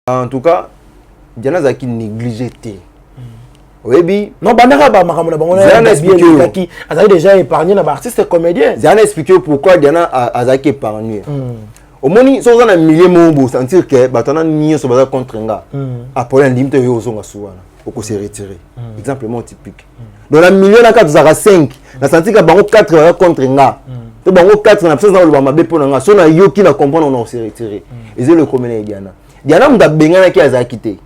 En tout cas, Diana Zaki négligé. Oui, non, Bandara Makamona, on a déjà épargné un artiste comédien. Diana expliqué pourquoi Diana a Zaki épargné. Au moins, si on a un millier de sentir que Batana n'y est pas contre un gars. Après, un limite, il y a un souvent. Pour se retirer. Exemple typique. Dans la million, on a 4 5. On a senti qu'il y a 4 contre un gars. Il y a 4 absence dans le Bamabé pour un gars. Si on a yo qui la comprend, on a se retirer. Et c'est le comédien Diana. Diana, on a Bengana qui a quitté.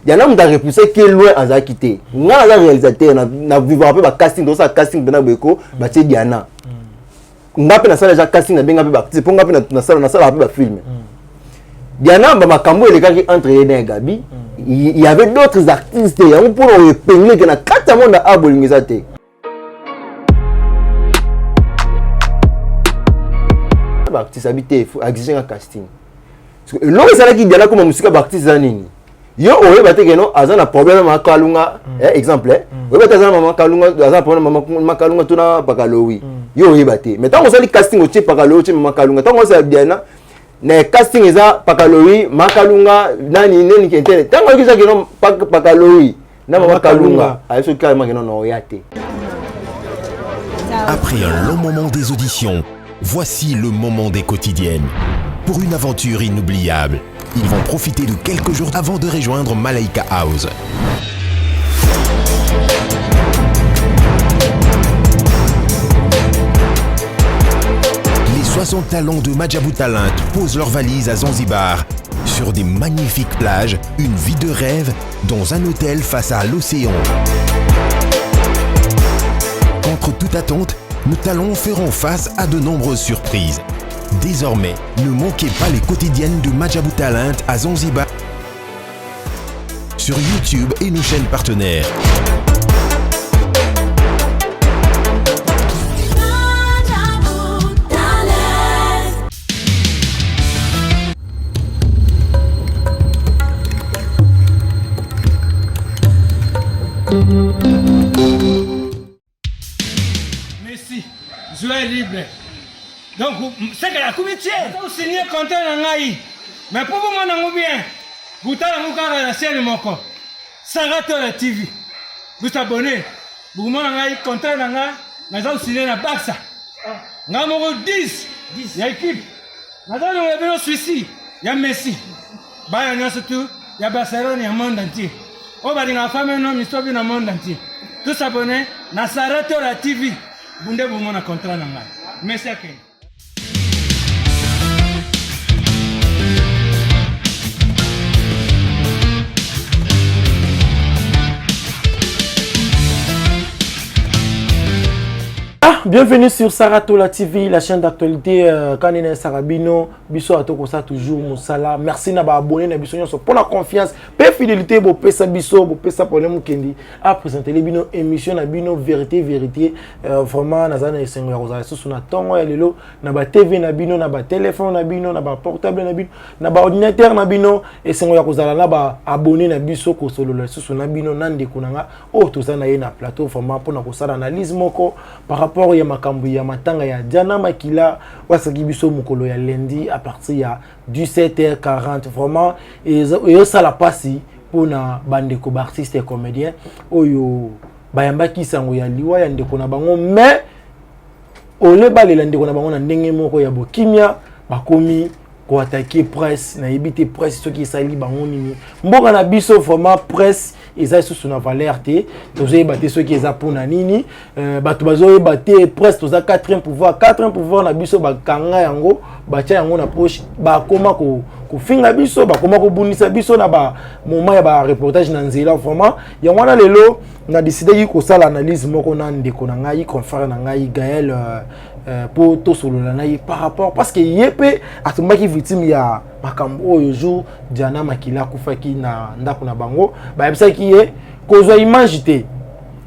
Diana, on a repoussé qui est loin à quitté. On a réalisateur, on a vu un peu le casting, dans sa casting, c'est Diana. On a fait un casting, on a fait un film. Diana, Bamakambo et les gars qui entrent dans Gabi, il y avait d'autres artistes qui ont pour nous peigner que na 4 mois à Bolingizate. Artiste habité, il faut exiger un casting. L'homme c'est là qui Diana comme musique artiste zanini. Yo oye baté que non, azana problème ma Kalunga, exemple. Oye baté azana mama Kalunga, azana problème mama Kalunga tuna pakalowi. Yo oye baté. Mais tant on sait casting au type pakalowi, type mama Kalunga, tant on sait Diana ne casting eza pakalori makalunga nani neni kentene tango kiza kino pakalori na makalunga ayeso carrément kino no yate. Après un long moment des auditions, voici le moment des quotidiennes. Pour une aventure inoubliable, ils vont profiter de quelques jours avant de rejoindre Malaika House. Les 60 talents de Madjabou Talent posent leurs valises à Zanzibar, sur des magnifiques plages, une vie de rêve, dans un hôtel face à l'océan. Contre toute attente, nos talents feront face à de nombreuses surprises. Désormais, ne manquez pas les quotidiennes de Madjabou Talent à Zanzibar sur YouTube et nos chaînes partenaires. Merci. Joie libre. Donc, c'est que la commission, vous signez contrat dans l'AI. Mais pour vous, mon bien, vous avez la chaîne Moko. Sarato la TV. Vous abonnez. Vous avez contrat dans l'AI. Vous signez la Barça. Vous avez 10. Il y a équipe. Vous avez Suisse. Il y a Messi. Il y a surtout. Il y a Barcelone, il y a le monde entier. On va dire la femme et l'homme, ils sont dans le monde entier. Tous abonnés, na Sarato la TV. Vous avez un contrat dans l'AI. Merci à vous. Bienvenue sur Saratola TV, la chaîne d'actualité Kanine Sarabino, biso atoko ça toujours Moussala. Merci na ba abonné na biso pour la confiance, pe fidélité bo pesa biso, bo pesa problème kendi à présenter les bino émission na bino vérité vraiment na zana esengo ya kozala susu na tongo ya lelo na ba TV na bino na ba téléphone na bino na ba portable na bino na ba ordinateur na bino esengo ya kozala na ba abonné na biso ko solo susu na bino nande kunanga o to za na ye na plateau vraiment pour na kosala analyse moko par rapport ya makambu ya matanga ya Diana Makila wasaki biso mukolo ya lundi à partir ya 17h40 vraiment et ça la passe pour na bandeko artiste et comédien oyo bayambaki sango ya liwa ya ndeko na bango mais ole balela ndeko na bango na ndenge moko ya bokimia bakomi ko attaquer presse na yebite presse ceux qui sali bango nini mboka na biso vraiment presse eza sous na valeur te tozo battre ceux qui eza pour na nini bato bazo battre presse toza 4e pouvoir na biso bakanga yango batia yango na poche ba koma ko finga biso ba koma ko bunisa biso na ba moment ya ba reportage na nzela vraiment ya wana lelo na décidé ko sala analyse moko na ndeko na ngai confrère na ngai Gaël pour tout solo na ngai par rapport parce que yepé atumaki victime ya makambo oyo jour Diana Makila kufaki na ndako na bango ba yebisa ki ye kozwa image te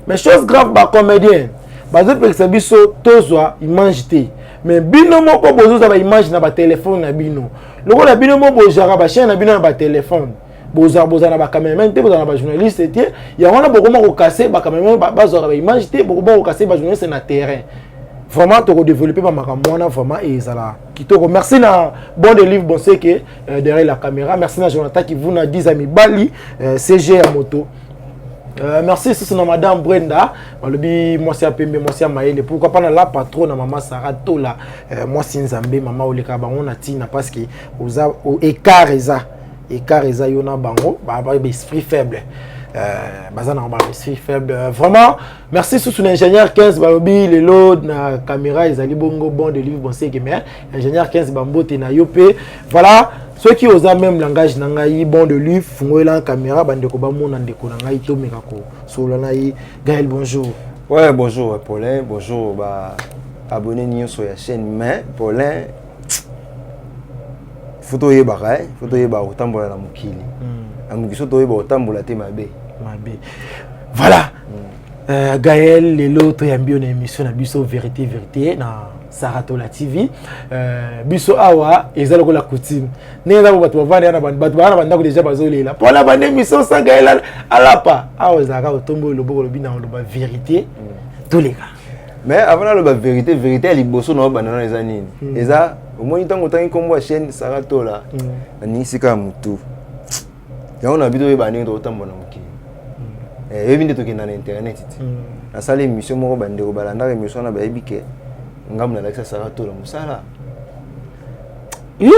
mais chose grave ba comédien bazo pekisa biso tozwa image te mais bino moko bozo za ba image na ba téléphone na bino loko na bino moko bojara ba chaîne na bino na ba téléphone boza na ba cameraman te boza na ba journaliste te ya wana bokoma ko casser ba cameraman bazo ba image te bokoma ko casser ba journaliste na terrain vraiment to développer ma makamona vraiment et ça kitoko. Merci na bon de livre bon c'est que derrière la caméra. Merci na Jonathan qui vous na 10 amis Bali CG à moto. Merci c'est na madame Brenda. Malobi moi c'est Pembe moi c'est Maëlle. Pourquoi pas na la patronne na maman Sarah Tola. Moi c'est Nzambe maman Oleka bango na tina parce que oza écart eza yona bango ba esprit faible. Bazana en esprit faible. Vraiment merci sous l'ingénieur 15 balobi les lots na caméra ezali bongo bon de livre bon c'est que mais ingénieur 15 bambote na yopé. Voilà ceux qui osent même langage nangai bon de livre fungola caméra bandeko ba mona ndeko nangai to mekako solo nayi. Gaël bonjour. Ouais bonjour Paulin, bonjour ba abonné nyo sur la chaîne mais Paulin photo yeba otambola na mukili. Amukiso to yeba otambola te mabe. Voilà. Gaël lelo to yambio na émission na biso vérité na Saratola TV. Biso awa ezalo ko la coutume. Neza bo bato bavanda na bato bana banda ko déjà bazolela. Pour la bande émission sans Gaël alapa. Awa zaka otombo lobo lobi na loba vérité tous les gars. Mais avant la vérité elle bosso na banana eza nini. Eza au moins tango tangi kombo chaîne Saratola. Ni sika mutu. Ya on a vidéo yeba ni to tambo na mukili. Ebi nde toke na internet iti. Na sala émission moko bande ko balanda émission na ba ebike. Ngam na lakisa Saratola musala. Yo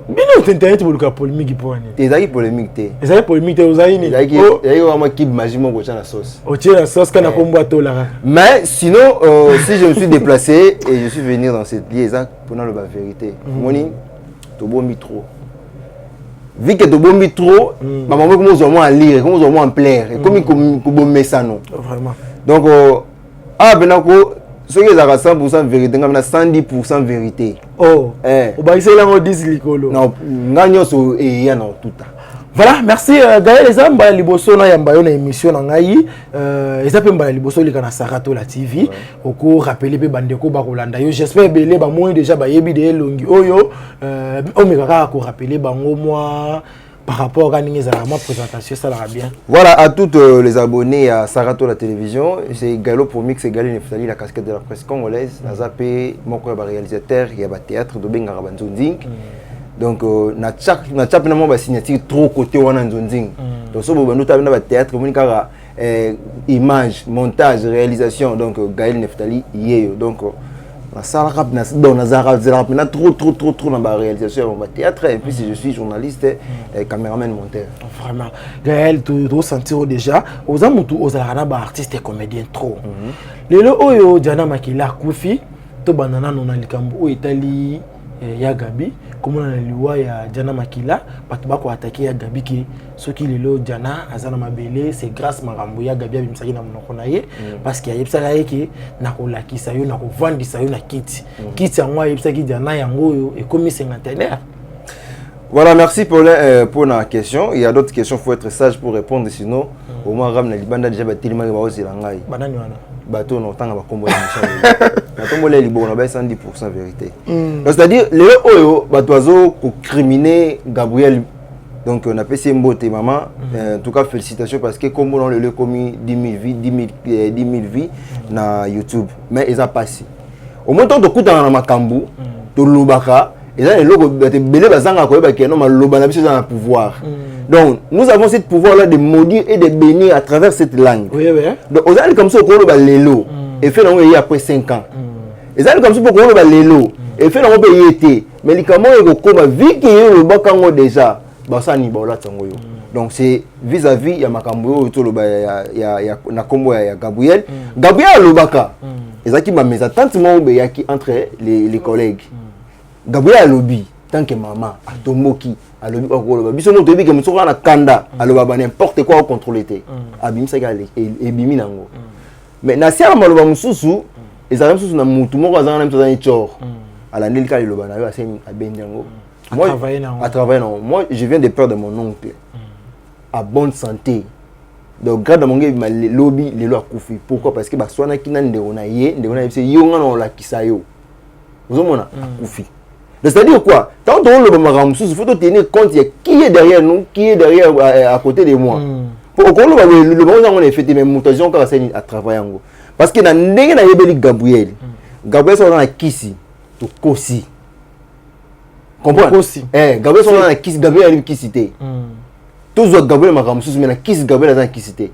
bino internet boluka polémique pour ani. Ezaki polémique te. Ezaki polémique te ozayi ni. Ezaki vraiment kib magimo ko tcha na sauce. O tcha la sauce kana kombo atola. Mais sinon si je me suis déplacé et je suis venu dans cette liaison pour la vérité. Moni to bombi trop. Vu que tu bombi trop, maman commence à lire, commence à plaire, et comme il bombe ça non. Vraiment. Donc benako ce qui est à 100% vérité, on a 110% vérité. Oh. On va essayer là on dit likolo. Non, ngagno so et ya non tout ça. Voilà, merci Gaël Ezamba liboso na yamba na émission na ngai ezape mbala liboso lika na Saratola TV oko rappeler pe bandeko ba kolanda yo j'espère belé ba moi déjà ba yebi de longi oyo omeka ko rappeler bango moi par rapport à ma présentation ça ira bien. Voilà à tous les abonnés à Saratola Télévision, c'est Galo pour Mix et Gaël Neftali la casquette de la presse congolaise, na zappé mon réalisateur, il y a ba théâtre de Benga Rabanzonding. Donc na tchap na mo ba signature trop côté wana nzonzing. Donc so bo bando tabina ba théâtre moni kaka image, montage, réalisation donc Gaël Neftali yeyo. Donc na sala rap na don na zara na trop na ba réalisation ba théâtre et puis si je suis journaliste et caméraman monteur. Vraiment Gaël tu sentir déjà aux amutu aux na ba artiste et comédien trop. Lelo oyo Diana Makila Koufi to banana non na likambo o Italie ya Gabi comme on a liwa ya Diana Makila bato bako attaquer ya Gabi ki soki lelo Diana azana mabele c'est grâce marambo ya Gabi abimsaki na monoko na ye parce que yebsaka yeke na ko lakisa yo na ko vandisa yo na kiti kiti yango yebsaki Diana yango yo et comme cinquantenaire. Voilà, merci pour la question. Il y a d'autres questions, il faut être sage pour répondre sinon au moins ram na libanda déjà batilima ba ozi langai. Banani wana. Bateau non tanga ba kombo ya Michel. Na tombo les libo na ba 110% vérité. C'est-à-dire les oyo batoazo ko criminer Gabriel. Donc on a passé mbote maman en tout cas félicitations parce que comme on le commis 10 000 vies na YouTube mais ils a passé. Au moins tant de coups dans makambu to lobaka et là les logos belé bazanga ko ba keno maloba na biso na pouvoir. Donc nous avons ce pouvoir là de maudire et de bénir à travers cette langue. Oui oui. Donc aux années comme ça ko ba lelo et fait non il après 5 ans. Les années comme ça pour ko ba lelo et fait non ba yété mais les comment ko koma vi ki le bakango déjà basani ba la tango yo. Donc c'est vis-à-vis ya makambo to lo ba ya na kombo ya Gabriel. Gabriel lobaka. Ezaki ba mes attentes mo be yaki entre les collègues. Gabriel lobby tant que maman atomoki alobi ko biso mo tobi ke mutsoka na kanda aloba ba n'importe quoi au contrôler té abimisa gale et bimi nango mais na sia maloba mususu ezala mususu na mutu moko azanga na mutozani chor ala ndeli kale loba na yo asemi abendango moi à travailler non moi je viens de perdre mon oncle à bonne santé donc grâce à mon gars lobby les lois koufi pourquoi parce que ba swana kinande ona ye ndeko na yebse yo ngana on la kisayo ozomona koufi. C'est-à-dire quoi? Tant qu'on le maram, il faut tenir compte de qui est derrière nous, qui est derrière à côté de moi. Pour qu'on le moment on a fait des mutations quand c'est à travailler. Parce que dans le Gabriel, Gabriel soit dans la kisi to kosi comprendre Gabriel soit dans la kisi Gabriel kisi te tous Gabriel makamususu mais na kisi Gabriel dans kisi te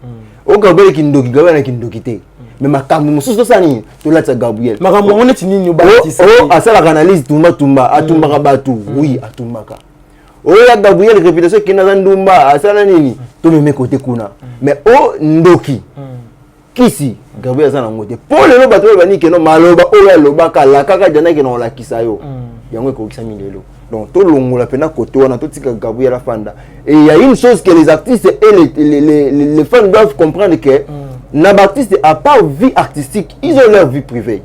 o Gabriel kindoki Gabriel na kindoki te mais makamu mususu sani to la Gabriel makamu on est nini Baptiste asa la analyse tumba atumbaka batu oui atumbaka o ya Gabriel réputation qui na ndumba asa na nini to meme côté kuna mais o ndoki kisi Gabriel za na ngote pour le bato bani ke no maloba o ya lobaka la kaka jana ke no la kisayo yango ko kisa milelo donc tout longola pena côté wana to tika Gabriel afanda et il y a une chose que les artistes et les fans doivent comprendre que na artiste à part vie artistique ils ont leur vie privée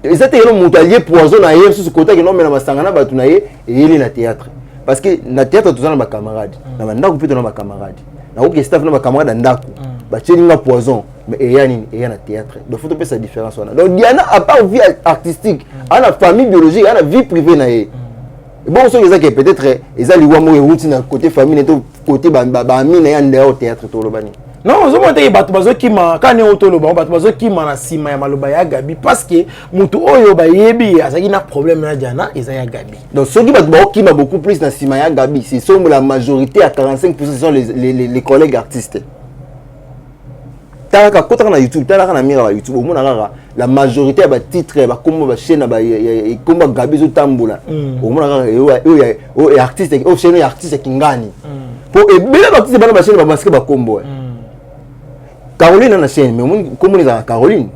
et ça c'est un moutalier poison na hier sur ce côté que non mais na masangana batu na ye et il est na théâtre parce que na théâtre tous na ba camarades na banda ko pito na ba camarades na ko staff na ba camarades ndako ba chelinga poison mais il y a na théâtre donc faut pas sa différence wana donc Diana à part vie artistique a la famille biologique a la vie privée na ye bon so que peut-être ils allaient voir moi route na côté famille to côté ba ami na ya ndao théâtre to lobani non, je monte bato bazo ki ma kane otolo ba bato bazo ki ma na sima ya maloba ya Gabi parce que mutu oyo ba yebi azaki na problème na Diana eza ya Gabi. Donc ceux qui bato ki ma beaucoup plus na sima ya Gabi, c'est sont la majorité à 45% sont les collègues artistes. Talaka kota na YouTube, talaka na mira YouTube, au mona la majorité ba titre ba comme ba chaîne ba comme Gabi zo tambola. Au mona o artiste o chaîne artiste kingani. Pour et bien artiste ba chaîne ba masque ba combo. Caroline na chaîne mais comment les a Caroline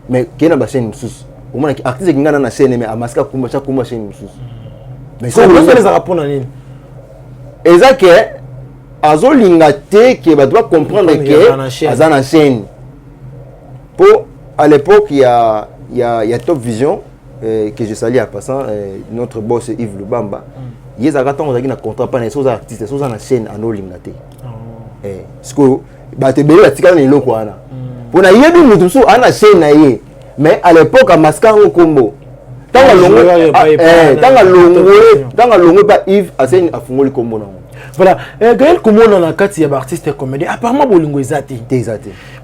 mais qui na ba chaîne sous au moins artiste qui ngana na chaîne mais amaska kumba cha kumba chaîne sous mais ça vous les répondre nini exact que azolinga te que ba doit comprendre que azana chaîne pour à l'époque il y a Top Vision que je salue à passant notre boss Yves Lubamba il a gâté on a contrat pas les artistes sont na chaîne en olinga te ce que bah te belle la tika na eloko wana pour na yebi mutu so ana chaîne na ye mais à l'époque à maskango combo tanga longo pas Yves asen afungoli combo na voilà Gaël komona na kati ya artiste comédien apparemment bolingo ezati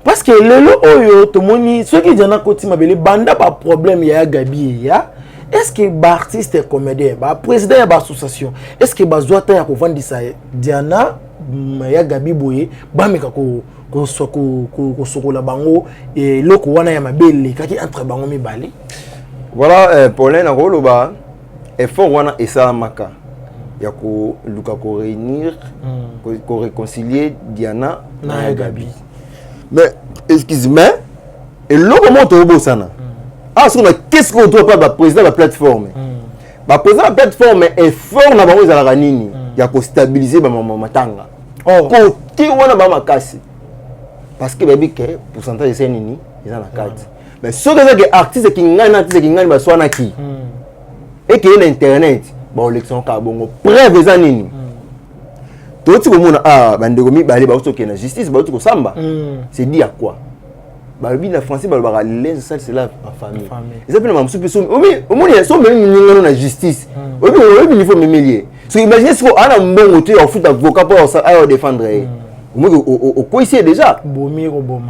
parce que lelo oyo tomoni ceux qui jana koti mabele banda ba problème ya Gabi ya est-ce que ba artiste comédien ba président ya ba association est-ce que ba zwata ya ko vandisa Diana ya Gabi boye bameka ko sokola bango et loko wana ya mabele kaki entre bango mibale voilà Paulin Roloba effort wana esalamaka ya ko luka ko réunir ko réconcilier Diana na Gabi mais excuse-moi et loko moto obosana ce qu'on a qu'est-ce qu'on doit pas président la plateforme ba président la plateforme effort na bango za la nini ya ko stabiliser ba matanga côté wana ba makasi parce que baby que pourcentage c'est nini ils en a 4 mais ce que les artistes qui ngani ba swana ki et qui est internet ba élection ka bongo preuve za nini to ti ko mona bandeko mi bale ba soki na justice ba ko samba c'est dit à quoi ba bi na français ba ba les ça c'est là en famille ils appellent ma soupe so au moins ils sont même ngano na justice au il faut me mêler so imaginez ce qu'on a un bon côté au foot avocat pour à défendre au quoi ici déjà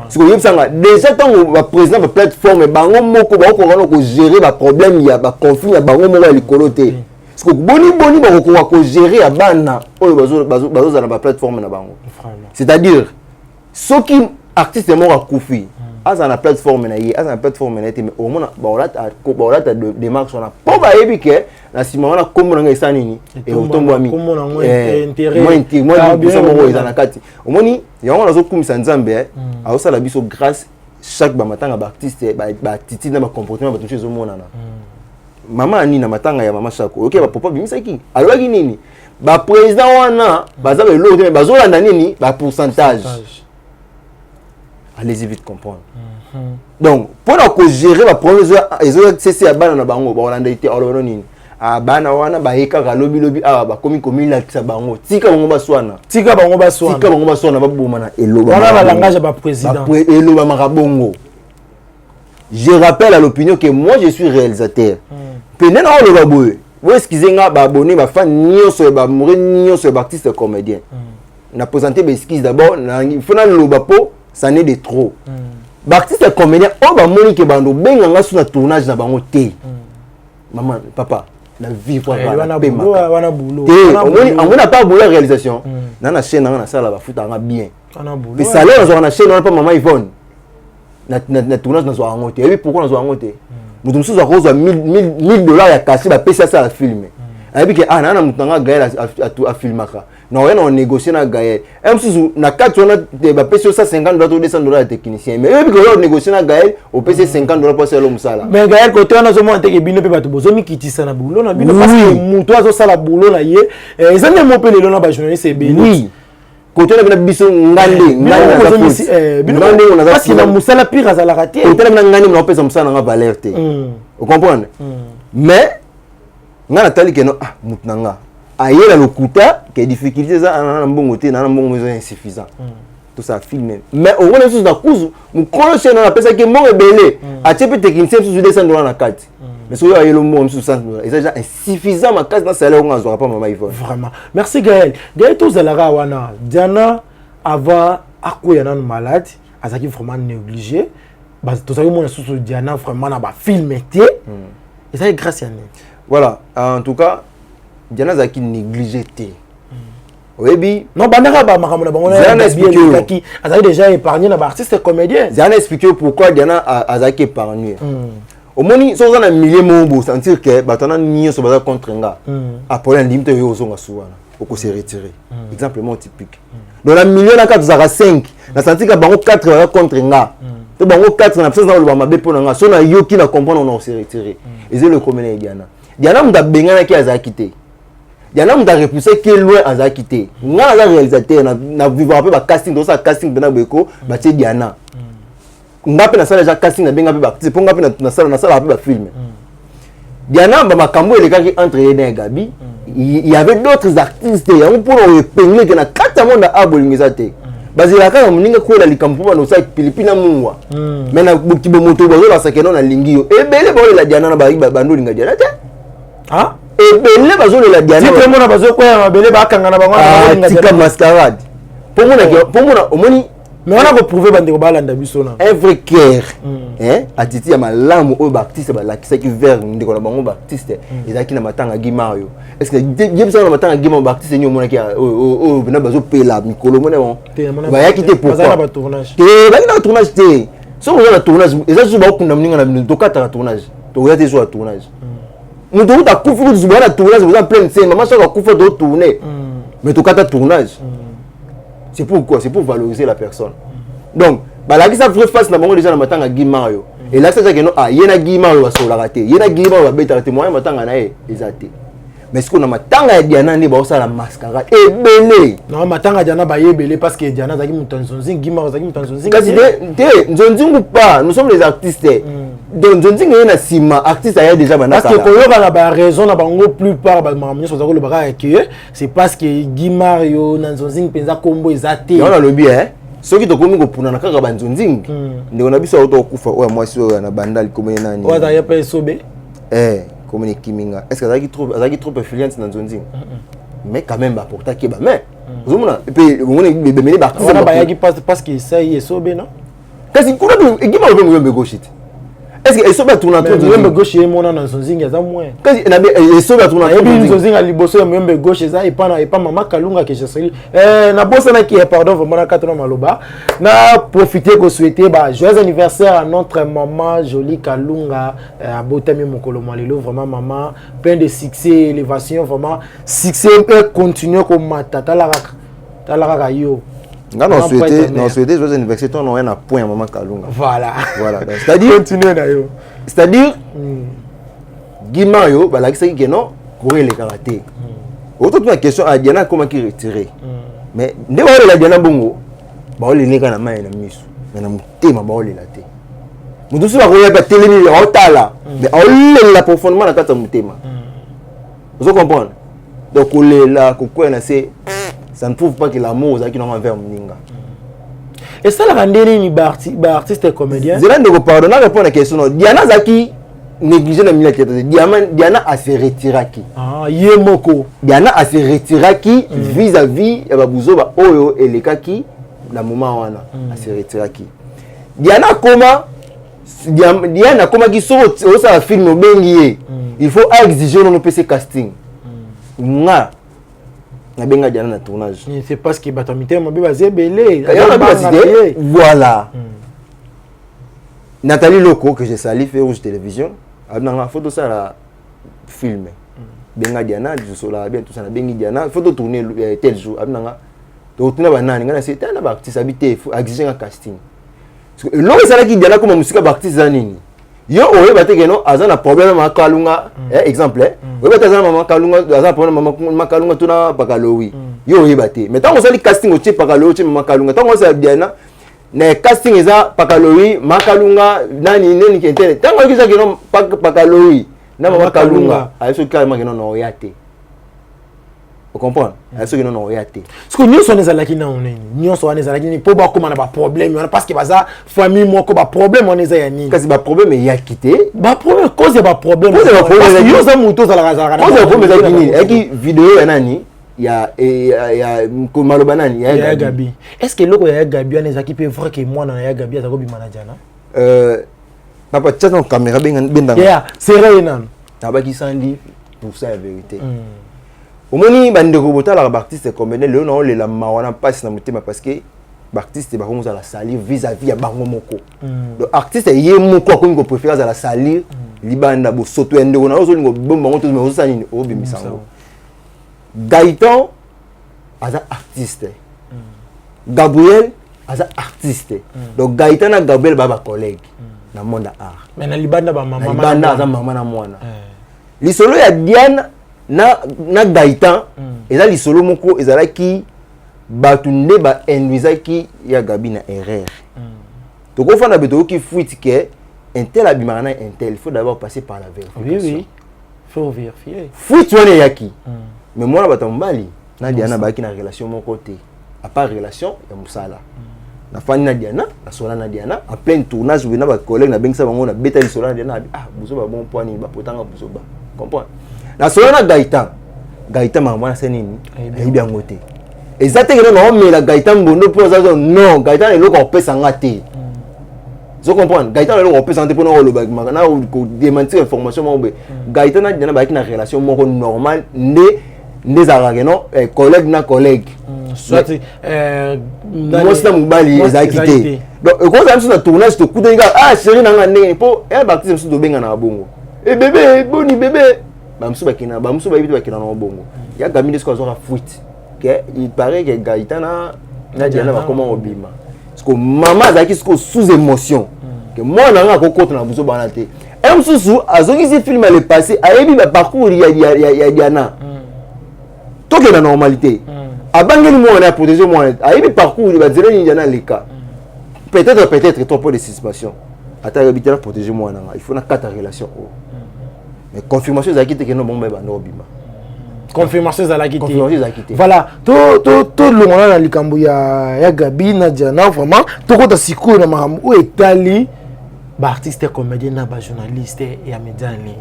ce que yebsanga déjà tant le président de plateforme bango moko ba ko gérer ba problème il y a ba conflit ya bango moko likoloté ce que boni ba ko gérer ya bana oyo bazo za na ba plateforme na bango c'est-à-dire ceux qui artistes mo ka kufi aza na plateforme na ye aza na plateforme na mais au moins ba ta démarche na po ba yebi ke na sima wana kombo nga isa nini et otombo ami intérêt moi biso mo eza na kati omoni yango nazo kumisa nzambe a osala biso grâce chaque ba matanga ba artiste ba titi na ba comportement ba toucher zo monana mama ani na matanga ya mama Shako OK ba papa bimisa ki alobaki nini ba président wana baza ba lo te bazo landa nini ba pourcentage allez-y vite comprendre donc pour qu'on gérer la problème c'est à bana na bango ba landa ite olono nini bana wana ba heka ka lobi ba komi la kisa bango tika bango ba swana ba boma na eloba wana ba langage ba président eloba makabongo. Je rappelle à l'opinion que moi je suis réalisateur penena o loba boye vous excusez nga ba abonné ba fan nyonso ba mourir nyonso ba artiste comédien na présenter ba excuse d'abord na fona loba po ça n'est de trop Artiste comédien on va monique bando benga sur na tournage na bango te. Maman papa la vie pour wana boulot on n'a pas boulot réalisation na chaîne na sala ba futa nga bien mais salaire on na chaîne on pas maman Yvonne na tournage na zo angote et puis pourquoi na zo angote mutu mususu akozwa $1000 ya kasi ba pesa ça la filmer et puis que ah na mutanga Gaël a filmaka non on négocier na Gaël et mususu na kati on a ba pesa ça $50 ou $200 ya technicien mais et puis que on négocier na Gaël au pesa $50 pour cela musala mais Gaël côté on a zo monter que bino pe bato bozomi kitisa na boulot na bino parce que mutu azo sala boulot na ye ça ne mo pe lelo na ba journaliste ebele oui côté na biso ngande parce que na musala pire azala raté côté na ngande na pesa musala na valeur te vous comprenez mais ngana tali que non ah mutnanga ayela lokuta que difficulté ça na mbongo te na mbongo est insuffisant tout ça filmé mais au moins chose na kuzu mukolo chez na pesa que mbongo belé a type technicien sur $200 na carte mais si vous avez le mot sur $100 c'est déjà insuffisant ma case dans salaire on a pas maman Yvonne vraiment merci Gaël tous alara wana Diana avant akoya na malade azaki vraiment négligé bas tout ça mon sous Diana vraiment na ba film été et ça est grâce à nous voilà en tout cas Diana zaki négligé té oui non banaka ba makamona bango na bien qui azaki déjà épargné na ba artiste comédien Diana expliquer pourquoi Diana azaki épargné au moni so za na milieu mo sentir que batana niyo so baza contre nga après limite yo zonga suwana oko se retirer exemple typique dans la milieu na 4 za 5 na sentir que bango 4 baza contre nga to bango 4 na absence na lo ba mabe pona nga so na yoki na comprendre on se retirer et c'est le comédien Diana mda bengana ki azaki te Diana mda repousser que loin azaki te nga na réalisateur na vivre un peu ba casting do ça casting bena beko ba tie Diana ngapi na sala déjà casting na benga pe ba c'est pour ngapi na sala pe ba film Diana ba makambo elekaki entre Eden et Gabi il y avait d'autres artistes ya on pour épingler que na kata monde a bolingeza te bazila ka muninga ko la likampo ba no sa pilipina mungwa mais na bukibo moto bazo la sakeno na lingio ebele ba la Diana na ba bando linga Diana te ah ebele bazo la Diana ti mona bazo ko ya mabele ba kanga na bango na linga Diana mascarade pour mona omoni mais on a prouvé bande ko balanda biso na un vrai cœur atiti ya malamu o ba artiste ba la qui vers ndiko na bango ba artiste ezaki na matanga Gimario est-ce que yebisa na matanga Gimario ba artiste nyo mona ki o bina bazo pela mikolo mona bon ba ya kité pourquoi ba tournage ba na tournage te so on a tournage ezaki ba okunda mninga na to kata tournage to ya te so tournage mutu ta kufu ku zuba na tournage vous en plein scène maman ça va kufa do tourner mais to kata tournage c'est pourquoi c'est pour valoriser la personne donc bah là qui ça fait face na bango déjà na matanga Gimario et là c'est ça que non ah yena Gimario va so la rater yena Gimario va beta témoin matanga na ezate mais ce qu'on a matanga Diana ni ba ça la mascarade et belé non matanga Diana ba yebele parce que Diana zaki mutanzonzi Gimario zaki mutanzonzi kasi te nzonzingu pas nous sommes les artistes donc nzonzingu yena sima artiste a déjà bana parce que koyoka na ba raison na bango plupart ba mamanyo so zako le baka que c'est parce que Gimario na nzonzingu penza kombo ezate on a le bien soki to komi ko puna na kaka banzonzingu ndeko na biso auto kufa oya mwasi oya na bandali komene nani oya ya pa sobe comme les Kiminga. Est-ce que ça qui trop influence dans Zonzing? Mais quand même, pour ta qui est mais. Vous voyez, et puis vous voyez, les artistes. On a pas qui passe parce que ça y est sauvé, non? Qu'est-ce que vous avez? Qui m'a ouvert le gauche? Est-ce que ça va tourner entre nous? Le gauche est mon dans Zonzing, il y a moins. Qu'est-ce que ça va tourner entre nous? Zonzing à Liboso, le gauche ça et pas maman Kalunga qui je sais. Na bossa na qui est pardon vraiment na 4 maloba. Na profiter que souhaiter bah joyeux anniversaire à notre maman jolie Kalunga à Botami Mokolo Malelo vraiment maman plein de succès, élévation vraiment succès et continuer comme tata la yo. Non souhaiter joyeux anniversaire ton on a point maman Kalunga. Voilà. C'est-à-dire continuer na yo. C'est-à-dire Gimario bah là qui que non courir les karaté. Autre question à Diana comment qui retirer. Mais ne va la Diana bongo ba ole leka na mai na miso na mutema ba ole la te. Mutu so ba ko ya ba telemi o tala mais ole la profondément na kata mutema. Vous comprenez? Donc ole la ko na c'est ça ne prouve pas que l'amour est qui non envers Mninga. Et ça la rendez ni ba artiste comédien. Je ne pardonne pas répondre à la question. Diana Zaki négligé la milieu Diana a se retiré qui. Ah, Yemoko. Diana a se retiré qui vis-à-vis ya babuzo ba oyo et les kaki la moment wana a se retiré qui. Diana Koma qui sort au ça film au bengi. Il faut exiger nos PC casting. Nga benga Diana na tournage. C'est parce que batamité mo basé belé. Voilà. Nathalie Loco que j'ai sali fait Rouge Télévision, a une photo ça la filmé. Benga Diana du sola bien tout ça na bengi Diana, photo tourner tel jour abnanga. To tourner banani ngana c'est un artiste habité exiger un casting. Parce que l'homme ça qui Diana comme musique artiste zanini. Yo oye bate que non azana problème ma kalunga exemple oye bate azana mama kalunga azana problème mama kalunga tuna pakalowi. Yo oye bate. Mais tant on sali casting au chip pakalowi chip mama kalunga tant on sali Diana ne casting eza pakalori makalunga nani ki internet tango ki ça non pakalori na makalunga ayeso carrément que non oyate vous comprenez ayeso que non oyate parce que nous sommes les alaki na oneni nous sommes les alaki ni po ba koma na ba problème parce que baza famille moko ba problème on eza ya nini kasi ba problème ya quitté ba problème cause ba problème cause ba problème yo za muto za la cause ba problème za nini eki vidéo ya nani ya maloba nani ya Gabi. Est-ce que loko ya Gabi on ezaki pe vrai que moi na ya Gabi azako bi manajana papa tcha ton caméra benda yeah c'est vrai nan tabaki sandi pour ça la vérité omoni bandeko botala ba artiste comme le non le la mawana passe na mutema parce que ba artiste ba komuza la salir vis-à-vis ya bango moko donc artiste ye moko ko ngo préfère za la salir libanda bo soto ndeko na ozo ngo bomba ngoto me ozo sanini obimisango Gaëtan aza artiste. Gabriel aza artiste. Donc Gaëtan et Gabriel baba collègue dans le monde art. Mais na libanda ba maman libanda aza maman na mwana. Lisolo ya Diane na Gaëtan eza lisolo moko ezala ki batunde ba envisa ki ya Gabi na erreur. Donc au fond na beto ki fuite que un tel abimana un tel il faut d'abord passer par la vérification. Oui. Faut vérifier. Fuite wana yaki. Mais moi, je suis na Diana baki na relation mon côté. À part relation, il y a Moussala. Na fani na Diana, na sola na Diana, en plein tournage, je na ba collègue na bengsa bango na beta ni sola na Diana, buzo ba bon point ni ba potanga buzo ba. Comprends? Na sola na Gaëtan. Gaëtan maman na senini, il bien ngoté. Exactement non mais la Gaëtan bondo pour ça non, Gaëtan est loko pesa ngate. Je comprends. Gaëtan est loko pesa ngate pour no lo ba na ko démentir information mo be. Gaëtan na Diana baki na relation mo normal des aragés non collègue na collègue soit moi c'est mon bali ils a quitté donc quand ça me tournage to kudenga chérie nanga ndenge po baptiste msu do benga na bongo bébé boni bébé bamsu bakina bamsu ba bitu bakina na bongo ya Gabi de ce qu'on fuite que il paraît que Gaëtan na Diana va comment obima parce que maman za ki sous émotion que moi nanga ko kote na buso bana te msusu azoki si film le passé ayebi ba parcours ya Diana tout est la normalité. Abandonne moi on a protégé moi. Aïe parcours il va dire il y en a les cas. Peut-être trop peu de suspension. Attends habiter là protéger moi il faut na quatre relations. Mais confirmation za quitté que non bon mais ba no bima. Confirmation za la quitté. Confirmation za quitté. Voilà. Tout le monde na likambo ya Gabi na Diana vraiment tout ko ta siko na mahamu ou etali ba artiste comédien na ba journaliste et à média en ligne.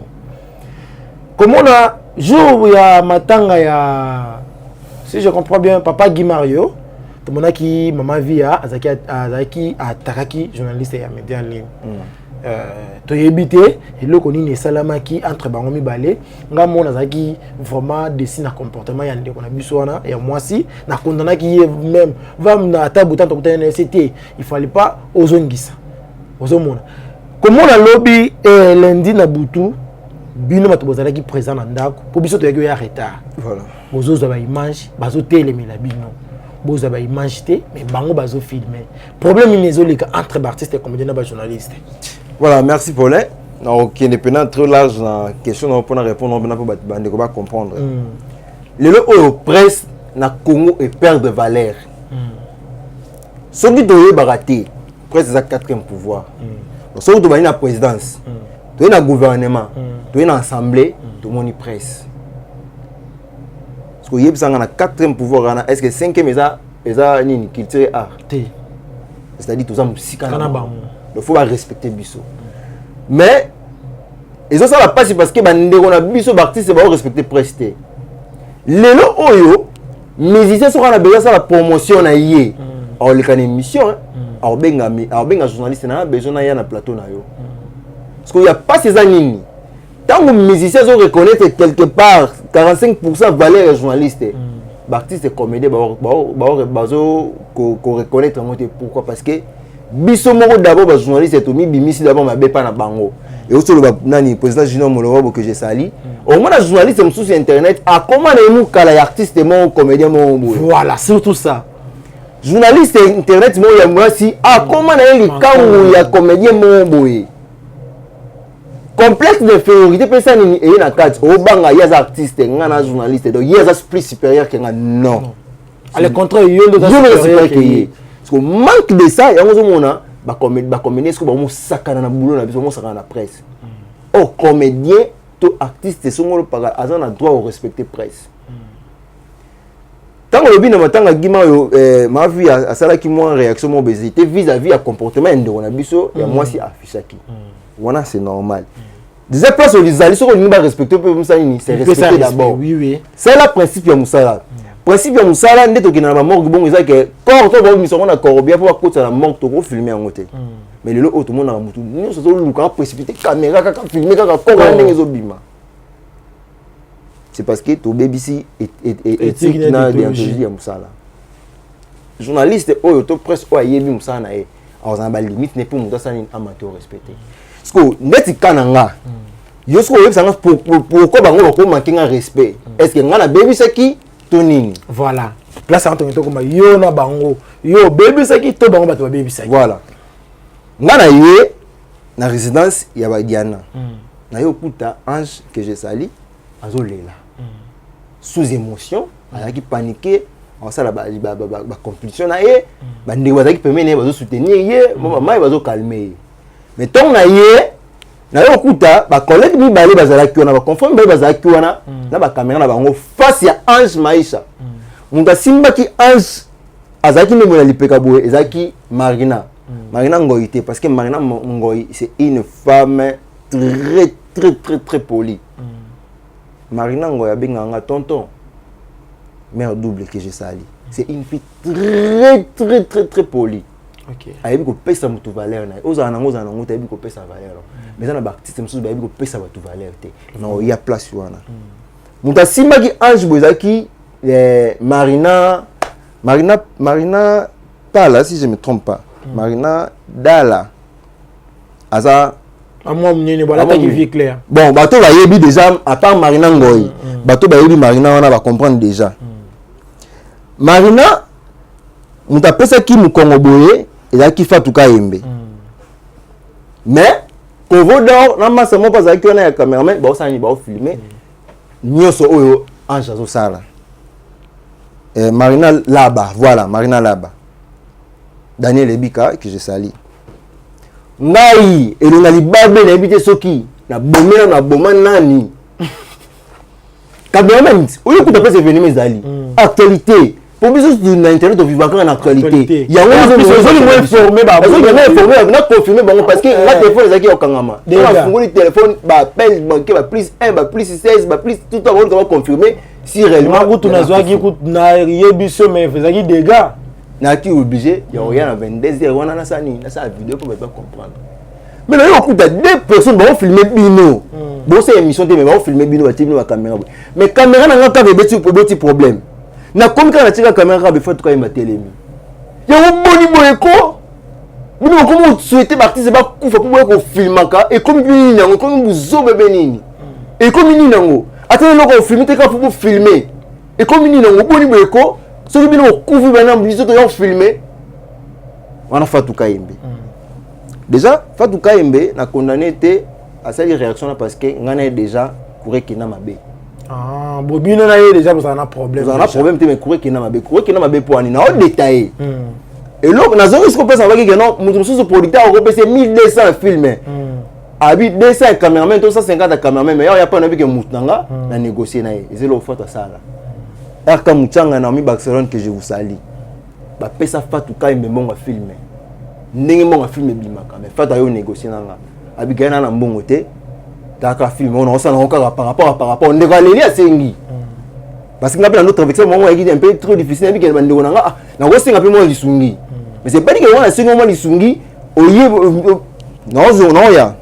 Comment on a jour ya matanga ya si je comprends bien papa Guy Mario to monaki mama via azaki atakaki journaliste ya média en ligne to yebité eloko nini salamaki entre bango mibale nga mona azaki vraiment dessine comportement ya ndeko na biso wana ya mwasi na kondanaki même va na tabu tanto kutana c'était il fallait pas ozongisa ozomona comment on a lobby lundi na butu bino bato bozalaki présent na ndako po biso to ya retard voilà bozoza ba image bazo telemela bino boza ba image te mais bango bazo filmer problème inezolika entre artistes et comédiens et journalistes. Voilà, merci Paulin. Donc il est pendant trop large la question pour répondre on pour bande ko ba comprendre le au presse na Congo et perd de valeur ce qui doit barater presse c'est le 4e pouvoir donc ce qui doit na présidence tu es dans le gouvernement, tu es dans l'assemblée, tout le monde y presse. Parce que y a un 4e pouvoir, est-ce que 5e est une culture art? C'est-à-dire tout ça, musique. Il faut respecter Bisso. Mais, ils ont ça la passe parce que on a Bisso artiste, ils vont respecter presse. Les lots, musiciens sont besoin de la promotion. aoleka na émission aobenga journaliste na besoin na ya na plateau na yo parce qu'il y a pas ces années tant que musicien zo reconnaître quelque part 45% valeur journaliste artiste comédien bazo ko reconnaître monter pourquoi parce que biso moko d'abord ba journaliste to mi bimisi d'abord ma bepa na bango et aussi le nani président Junior Molobo que j'ai sali au moins la journaliste sur internet a comment nous kala artiste mon comédien mon voilà surtout ça journaliste internet mo ya moi si a comment na les cas où ya comédien mon boy complexe d'infériorité personne ni et na carte au banga ya artiste ngana journaliste donc ya plus supérieur que non à le contraire yo ndo supérieur que parce que manque de ça yango zomona ba comédien est-ce que ba mo sakana na boulot na biso mo sakana na presse oh comédien to artiste songolo par azan a droit au respecter presse tant que le na matanga gima yo ma vie a sala ki moi réaction mo obésité vis-à-vis à comportement ndeko na biso ya moi si affichaki voilà c'est normal des places les ali so ko ni ba respecter peu ça ni c'est respecter d'abord oui c'est le principe ya musala principe ya musala ndeto kina na morgue bongo ça que corps to ba mission na corps bien pour ko la morgue to ko filmer en côté mais le autre monde na mutu nous so lu ka précipiter caméra ka filmer ka corps ndenge zo bima c'est parce que to BBC éthique na déontologie ya musala journaliste oyo to presse o ayebi musala na e a ba limite ne pour mutu ça ni amateur respecter parce que neti kananga yo so yebisa nga pourquoi bango ko manquer un respect est-ce que nga na baby saki tonini voilà place en to comme yo na bango yo baby saki to bango bato baby saki voilà nga na ye na résidence ya ba Diana na yo kuta Ange que j'ai sali azolela sous émotion ayaki paniquer en ça la ba compulsion na ye ba ndeko bazaki permettre bazo soutenir ye maman bazo calmer mais tant na ye na yo kuta ba collègue mi balé bazala ki ona ba conforme ba bazala ki ona na ba caméra na bango face ya Ange Maïcha munga simba ki Ange azaki ne mona lipeka boye ezaki Marina Ngoïté parce que Marina Ngoï c'est une femme très polie Marina Ngoï abenganga tonton mère double que j'ai sali c'est une fille très polie. OK. Ayebi ko pesa mutu valeur na. Ozana nango tayebi ko pesa valeur. Mais na ba artiste musu ba yebi ko pesa mutu valeur te. Non, il y a place wana. Muta simba ki Ange Bozaki Marina Tala si je me trompe pas. Marina Dala. Aza moi mnene voilà ta vie claire. Bon, bato ba yebi déjà à part Marina Ngoy. Bato ba yebi Marina wana va comprendre déjà. Marina muta pesa ki mukongo boye et qui fait tout cas yembe mais Kovo d'or na masa mo pas aki na cameraman ba osani ba filmer nyoso oyo Ange azo sala Marina Laba voilà Marina Laba Daniel Ebika que je sali ngai elinga libabe na ebite soki na bomela na boma nani cameraman oyo kuta pesa événement ezali actualité pour biso sur internet on vivant en actualité il y a on informé ba on a confirmé parce que la téléphone ezaki okangama on a fungoli téléphone ba appel banque ba plus 1 ba plus 16 ba plus tout on va confirmer si réellement kutu na zwaki kutu na yebiso mais faisaki dégâts na qui obligé il y a na 22h wana na sa vidéo pour pas comprendre mais là on a deux personnes vont filmer bino bon c'est émission mais vont filmer bino ba tibino ba caméra mais caméra na ngaka petit problème na comme quand la caméra be fait tout ka telemi ya boni boyeko bino comme souhaiter artiste ba kufa pour ko filmaka et comme bini nango comme buzo bebe nini et comme nini nango atene loko filmer te ka pour filmer et comme nini nango boni boyeko so bino kufa bana biso to filmer wana Fatou Kayembe déjà Fatou Kayembe na condamné te à cette réaction parce que ngana déjà courir qui na mabe. Ah, bobino na déjà vous en a problème. Vous en a problème mais courir qui na mabe pour ani na au détaillé. Et donc na zone ce qu'on peut savoir que non mutu sous producteur au PC 1200 films. Abi 200 cameraman 250 cameraman mais il y a pas na bi que mutanga na négocier na et c'est le faute à ça là. Aka mutanga na mi Barcelone que je vous salue. Ba pesa Fatou Kayembe mbongo filmer. Ndenge mbongo filmer bimaka mais Fatou yo négocier nanga. Abi gana na mbongo te. D'accord film on s'en encore par rapport on devrait aller à Sengi parce que là notre avec ça moment est un peu trop difficile mais que bande on a na go senga pe mo lisungi mais c'est pas dit que on a 5 mois lisungi oye non ya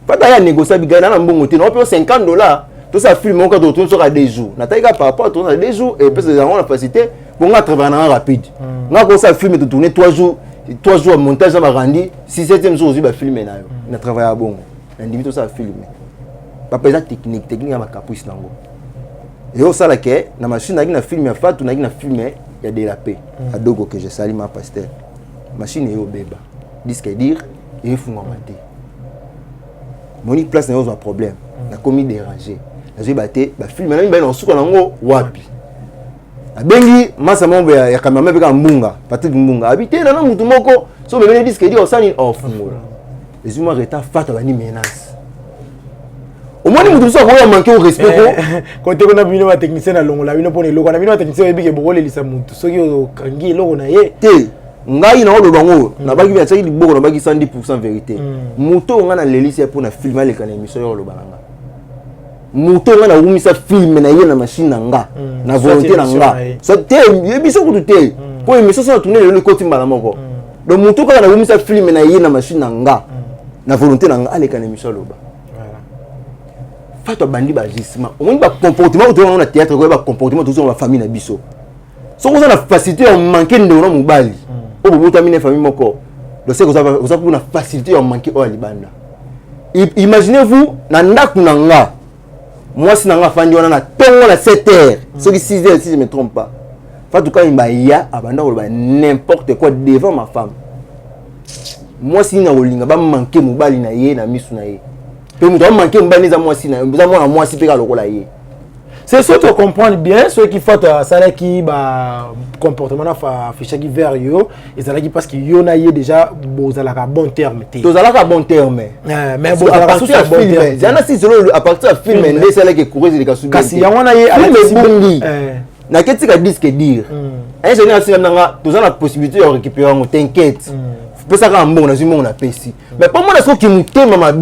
pas ta ya négocier bigana na mbongo te non peut $50 tout ça film on quand on tourne sur à 2 jours na taïga par rapport tourne à 2 jours et parce que on a facilité pour nga travailler rapide nga ko ça film de tourner 3 jours montage na randi 6e jour aussi ba filmer na yo na travailler à bongo ndimi tout ça filmer pas présent technique ya ma caprice nango et au ça là que na machine na film ya fatu na film ya délapé à dogo que je salue ma pasteur machine yo beba disque dire il faut monter moni place na yo un problème na commis déranger na baté ba film na ba na suka nango wapi abengi masa mombe ya cameraman beka mbunga Patrick Mbunga habité na mutu moko so bebe disque dire osani off ngola les humains reta fata bani menace au moins mutu so ko manquer au respect ko côté on a bino ba technicien na longola bino pone loko na bino ba technicien beke bokole lisa mutu soki o kangi loko na ye te ngai na oloba ngo na baki bya tsaki liboko na baki 110% vérité muto nga na lelisi pour na filmer le kana émission yo oloba nga muto nga na umisa film na ye na machine na nga na volonté na nga so te yebiso kutu te po émission so tourner le côté mbala moko donc muto ka na umisa film na ye na machine na nga na volonté na nga ale kana émission loba fato bandi ba agissement au moins ba comportement autour na théâtre ko ba comportement autour na famille na biso so ko na facilité on manquer ndo na mobali o bo tamine famille moko do c'est que ça pour na facilité on manquer o libanda imaginez-vous na ndaku na nga moi si na nga fandi wana na tongo na 7h ce qui 6h si je me trompe pas fato ka imba ya abanda ko ba n'importe quoi devant ma femme moi si na olinga ba manquer mobali na ye na misu na ye pe muto manquer mobali za moi si na za moi si pe ka lokola ye. C'est ce que comprendre bien ceux qui font ça qui ba comportement na affiché qui vers yo et ça là qui parce que yo na yé déjà bozalaka bon terme té tozalaka bon terme mais bozalaka sous bon terme jana si solo à partir de film ndé c'est là que courir les ka subir kasi ya wana yé avec na ketika disque dire un génération nanga tozala possibilité de récupérer on t'inquiète peut ça ka mbongo na zimo na pesi mais pas moi na qui mutema mabe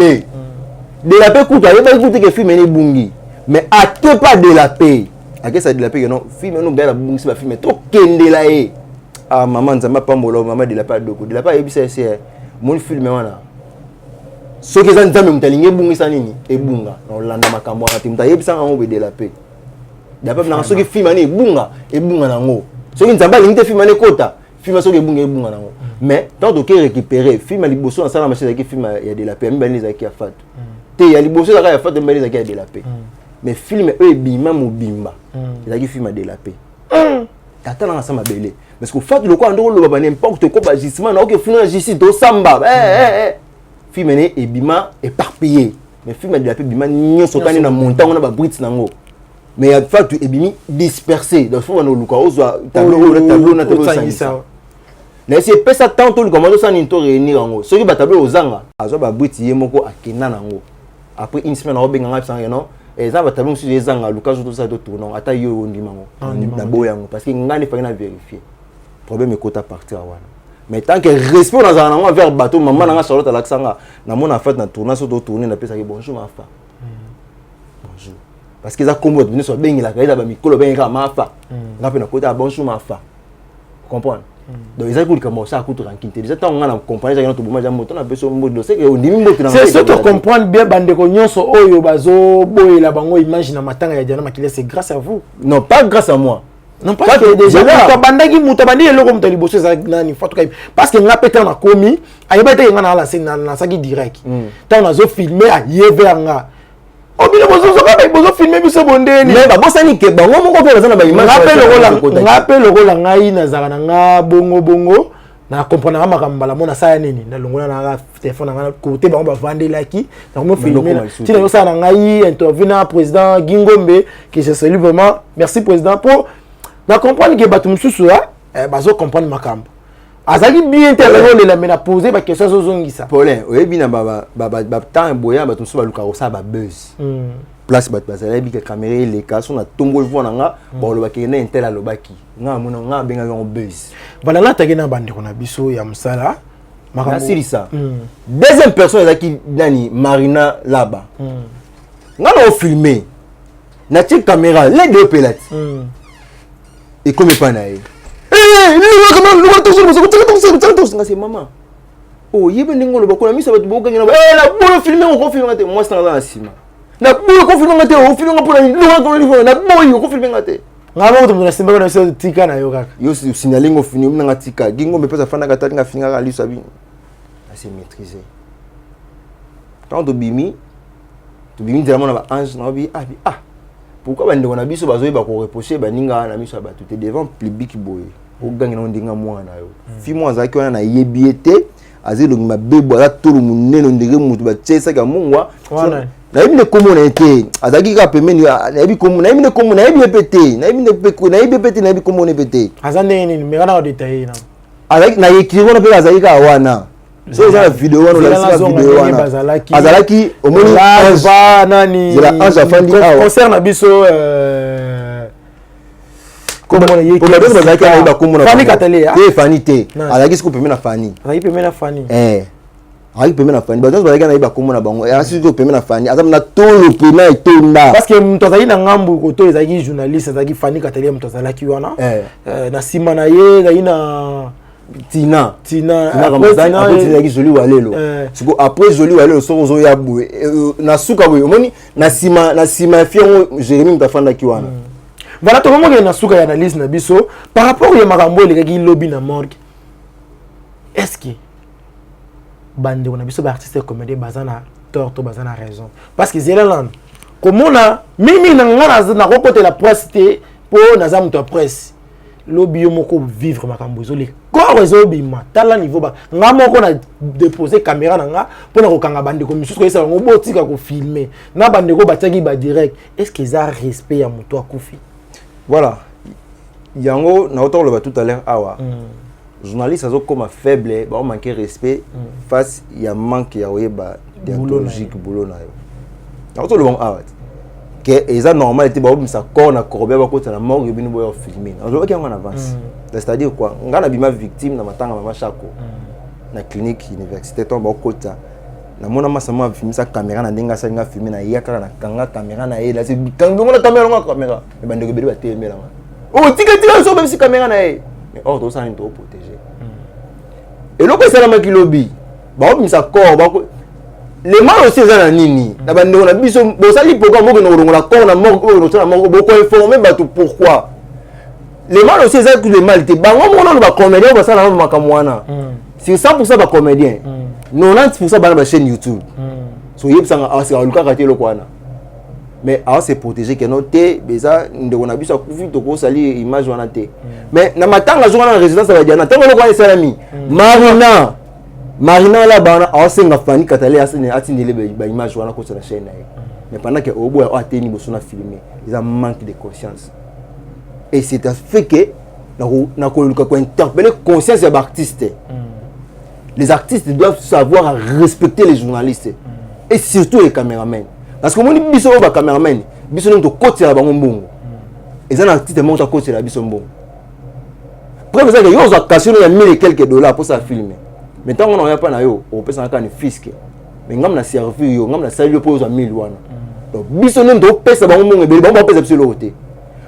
de la paix kuta yeba kuta que film ni bungi mais à te pas de la paix à que ça de la paix non film non bien la bungi c'est pas film trop kendela e ah maman nzamba pambolo maman de la paix doko de la paix ebisa c'est mon film wana so que ça nzambe mutalinge bungi sa nini e bunga na landa makambo ati muta yebisa ngo de la paix da pas na so que film ani bunga e bunga nango so que nzamba lingite film ani kota film so que bunga e bunga nango mais tant que récupérer film ali bosso na sala machine qui film ya de la paix mbani za ki afatu te ya liboso za ka afatu mbani za ki de la paix mais film eux bima mobimba il a qui film de la paix tata na sama belé parce que fait le quoi ndo lo ba n'importe quoi ba gisement na OK film na justice do samba film né et bima éparpillé mais film de la paix bima nyoso tani na montant na ba brits nango mais il a fait et bimi dispersé donc faut na luka ozo tableau na tableau ça là c'est pas ça tant tout le comment ça ni to réunir ngo ceux qui ba tableau ozanga azo ba brits yemoko akena nango après une semaine na obenga ngapsa non et ça va tellement sur les angles Lucas tout ça d'autres non ata yo ndimango na boyango parce que ngani fa na vérifier problème est quota partir wana mais tant que respect dans un vers bateau maman na Charlotte Alexanga na mon en fait na tourner sur tourner na pesa bonjour ma fa bonjour parce que ça combo venir sur bengi la kaida ba mikolo bengi ka ma fa na pe na quota bonjour ma fa comprendre donc ils ont comment ça coûte ranking déjà tant on a comprendre ça tout bon moto na beso mbo c'est que on dit mbo c'est ce que comprendre bien bande ko nyonso oyo bazo boyela bango imagine na matanga ya jana makile c'est grâce à vous non pas grâce à moi non pas que déjà to bandaki muto bandi eloko muto liboso za nani foto kai parce que nga péter na komi ayeba te nga na la scène na saki direct tant on a zo filmer a yever nga obile bozo ka bozo filmer biso bondeni mais ba bosani ke bango moko pe bazana ba image ngape lokola ngai na zaka na nga bongo na comprendre nga makambo la mona saya nini na longola na téléphone na côté bango ba vandelaki na mo filmer tina yo sa na ngai interview na président Gingombe que je salue vraiment merci président pour na comprendre que batu mususu là bazo comprendre makambo azali bien intervenir le la mena poser ba question zozongisa Paulin oyebi na ba temps boya batu mususu ba luka ko sa ba buzz place bat bazala bi ka caméra les cas on a tombol vo nga ba lo ba ke na intel alobaki nga mona nga benga yo buzz bala na tagi na bande kona biso ya musala makambo ça deuxième personne ezaki nani Marina Laba nga na filmer na ti caméra les deux pelates et comme pas na c'est maman. Oh, il y a des gens qui ont mis ça, ils ont filmé, on filme. Moi, c'est un ciment. Na boule ko filme ngate, o filme pour na boy ko filme ngate. Ngaba ko mna simba na so tika na yo kaka. Yo signaling au film na tika, gingo me pesa fana kata nga finga ali sabi. C'est maîtrisé. Quand to bimi directement na ba ange na bi ah. Pourquoi ba ndeko na biso bazoyi ba ko reprocher ba ninga na miso ba tout devant public boy. O gangi na ndinga mwana yo. Fi mo azaki wana na yebiete, azelo ma bebo ala tolo munene ndenge mutu ba tshesa ka mungwa. Na ibi ne komo na ete azaki ka pemeni na ibi komo na ibi pete na ibi pete na ibi komo ne pete azande nini me kana détailler na azaki na yekiro na pe azaki ka wana so za vidéo wana la vidéo wana azalaki omoni va nani la ange afandi awa concerne biso komo na yekiro pour la azaki na iba komo na Fanny Katele te Fanny te azaki siko pemeni na Fanny Aïe pemena Fanny ba donc bazaka na iba komona bango et ensuite pemena Fanny azam na tolo pena etonda parce que mtozali na ngambu ko to ezaki journaliste ezaki Fanny Katele mtozala ki wana na sima na ye na Tina comme ça après ezaki joli walelo siko après joli walelo so zo ya boue na suka boue omoni na sima fiango Jérémy mtafanda ki wana voilà to momo na suka ya analyse na biso par rapport ya makambo lekaki lobby na morgue est-ce que bande on a biso ba artiste comédien bazana tort to bazana raison parce que Zéland comment na mimi na ngana na côté la presse té pour na zamu to presse lobby yo moko vivre makambo zo le corps zo bima tala niveau ba ngamoko na déposer caméra na nga pour na ko kanga bande ko misusu ko esa ngo botika ko filmer na bande ko bataki ba direct est-ce que ça respect ya moto akufi voilà yango na auto le tout à l'heure awa journaliste azo comme faible ba on manque respect face ya manque ya oyeba déontologique boulot na yo na to le bon awat que eza normal était ba ça corps na corobia ba kota na mort bino boyo filmer on doit qu'il en avance c'est-à-dire quoi ngana bima victime na matanga mama chako na clinique université to ba kota na mona masama filmer sa caméra na ndenga sa nga filmer na yaka na kanga caméra na yela c'est quand on la caméra na caméra e bande ko beli ba temela oh tika so même si caméra na ye mais or to ça ni to protéger et donc c'est la makilobi ba on misa corps ba les mal aussi ça na nini na bande on a biso bo sali pourquoi mo ko la corps na mort ko na mort bo ko informer ba tout pourquoi les mal aussi ça que les mal te ba mo na ba comédien ba ça na makamwana c'est 100% ba comédien 90% ba na chaîne YouTube so yeb ça a luka raté le kwana mais à se protéger que noté beza ndeko na biso akufi to ko sali image wana te mais na matanga zo na résidence ya diana tango lo kwa salami Marina la bana a senga Fanny Katele atindele ba image wana ko sur la chaîne mais pendant que obo a teni bo sona filmer ils ont manque de conscience et c'est à fait que na ko luka ko interpeller conscience des artistes les artistes doivent savoir respecter les journalistes et surtout les caméramans. Parce que mon biso ba cameraman biso nto côté la bango mbongo ezana artiste mo ta côté la biso mbongo pour ça que yo za occasion ya 1000 et quelques dollars pour ça filmer mais tant on a pas na yo on peut ça quand fisc mais ngam na servir yo ngam na sali pour za 1000 wana donc biso nto pesa bango mbongo be bango pesa biso lokote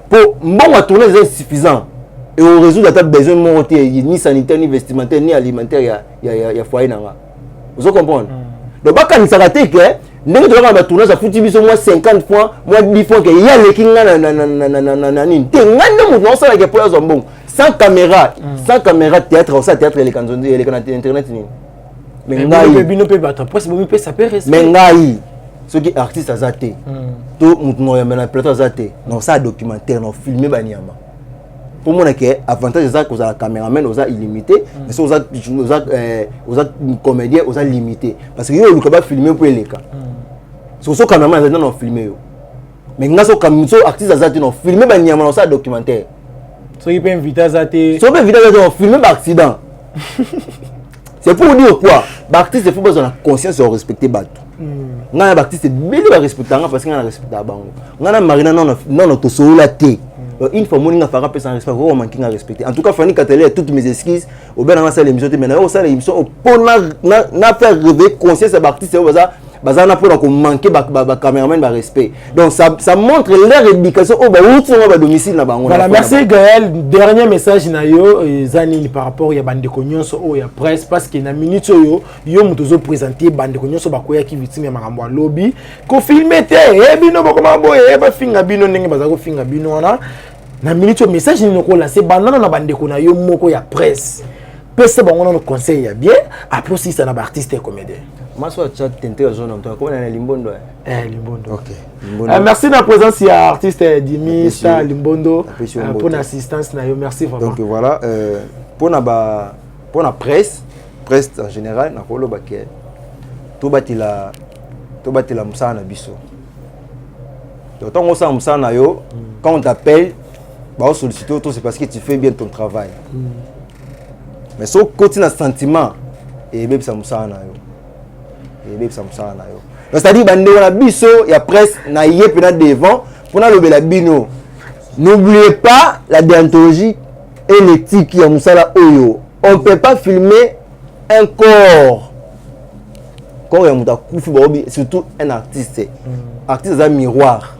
pour mbongo tourner c'est insuffisant et on résout la table besoin mon côté ni sanitaire ni vestimentaire ni alimentaire ya foyer nanga vous comprenez donc ba kan ça raté que ndenge to ba tournage a foutu biso moi 50 fois moi 10 fois que ya le kinga na nini te ngande mo non ça la que pour zo mbongo sans caméra théâtre ça théâtre les kanzondi les canaux internet ni mais ngai bino pe battre presque bo pe ça peut rester mais ngai ce qui artiste azaté to mutno ya mena plateau azaté non ça documentaire non filmer banyama pour moi que avantage ça que la caméraman osa illimité mais ça osa comédien osa limité parce que yo le capable filmer pour les cas so caméraman non filmer yo mais ngaso comme so artiste azaté non filmer banyama non ça documentaire so il peut inviter azaté so peut inviter azaté non filmer par accident c'est pour dire quoi l'artiste faut besoin de conscience de respecter batou ngana artiste beli ba respecter parce que ngana respecter bango ngana marina non to so la té une fois moninga fera personne respect on manque à respecter en tout cas Fanny Katele toutes mes excuses au ben dans cette émission mais na ça l'émission pour na faire réveiller conscience à artiste ça bazana pour qu'on manquer ba cameraman ba respect. Donc ça montre leur éducation au ba domicile na bango. Voilà, merci Gaël. Dernier message na yo Zanini par rapport ya bande konyonso o ya presse parce que na minute yo mutozo présenter bande konyonso bakoya ki victime ya makambo ya lobby ko filmer te bino bakoma boye ba finga bino ndenge bazako finga bino wana na minute message ni ko lancer bandana na bande kona yo moko ya presse. Pese bango na conseil ya bien après si ça na ba artiste et comédien. Maso chat tente zone on ko na Limbondo. Limbondo. OK. Merci de la présence il y a artiste Dimi Sta Limbondo pour l'assistance na yo merci vraiment. Donc voilà pour la presse en général na ko loba ke to batila musana biso. Donc tant on sa musana yo quand on t'appelle ba solliciter auto c'est parce que tu fais bien ton travail. Mais si on continue à sentiment et bien ça musana yo. C'est-à-dire bande la biso ya presse na yé pena devant pour na lobela bino. N'oubliez pas la déontologie et l'éthique ya musala oyo. On peut pas filmer un corps. Corps ya muta kufi baobi surtout un artiste. Artiste za miroir.